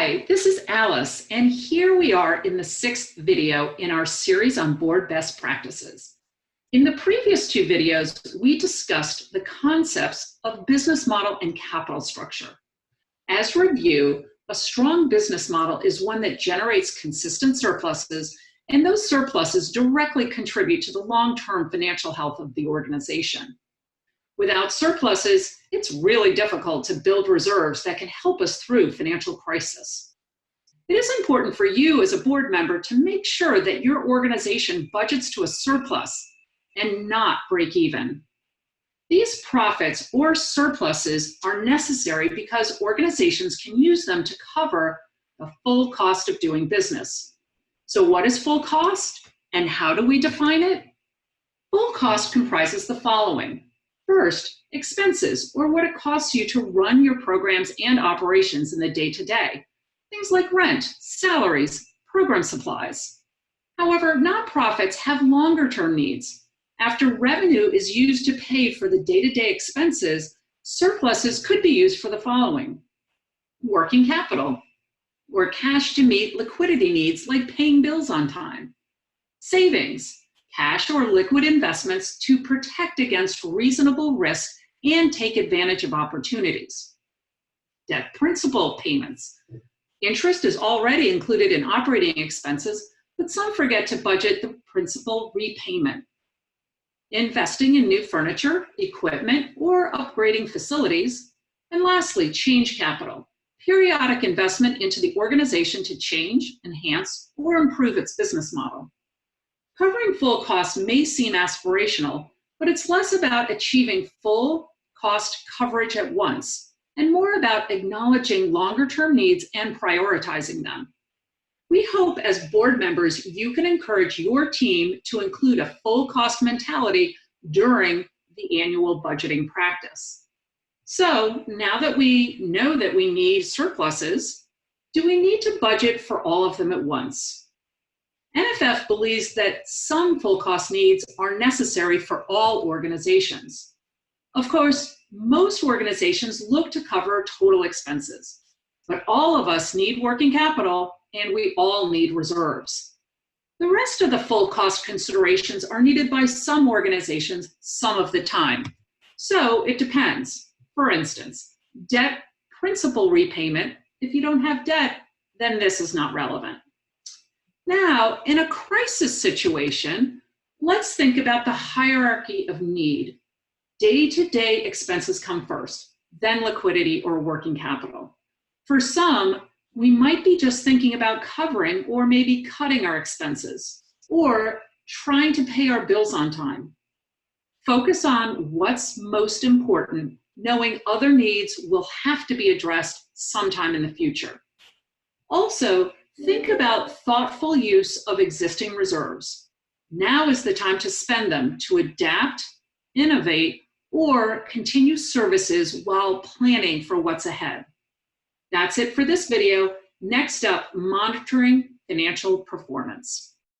Hi, this is Alice, and here we are in the 6th video in our series on board best practices. In the previous 2 videos, we discussed the concepts of business model and capital structure. As review, a strong business model is one that generates consistent surpluses, and those surpluses directly contribute to the long-term financial health of the organization. Without surpluses, it's really difficult to build reserves that can help us through financial crisis. It is important for you as a board member to make sure that your organization budgets to a surplus and not break even. These profits or surpluses are necessary because organizations can use them to cover the full cost of doing business. So what is full cost and how do we define it? Full cost comprises the following. First, expenses, or what it costs you to run your programs and operations in the day-to-day. Things like rent, salaries, program supplies. However, nonprofits have longer-term needs. After revenue is used to pay for the day-to-day expenses, surpluses could be used for the following. Working capital, or cash to meet liquidity needs like paying bills on time. Savings, cash or liquid investments to protect against reasonable risk and take advantage of opportunities. Debt principal payments. Interest is already included in operating expenses, but some forget to budget the principal repayment. Investing in new furniture, equipment, or upgrading facilities. And lastly, change capital. Periodic investment into the organization to change, enhance, or improve its business model. Covering full costs may seem aspirational, but it's less about achieving full cost coverage at once and more about acknowledging longer-term needs and prioritizing them. We hope as board members you can encourage your team to include a full cost mentality during the annual budgeting practice. So now that we know that we need surpluses, do we need to budget for all of them at once? NFF believes that some full cost needs are necessary for all organizations. Of course, most organizations look to cover total expenses, but all of us need working capital and we all need reserves. The rest of the full cost considerations are needed by some organizations some of the time. So it depends. For instance, debt principal repayment, if you don't have debt, then this is not relevant. Now, in a crisis situation, let's think about the hierarchy of need. Day-to-day expenses come first, then liquidity or working capital. For some, we might be just thinking about covering or maybe cutting our expenses or trying to pay our bills on time. Focus on what's most important, knowing other needs will have to be addressed sometime in the future. Also, think about thoughtful use of existing reserves. Now is the time to spend them to adapt, innovate, or continue services while planning for what's ahead. That's it for this video. Next up, monitoring financial performance.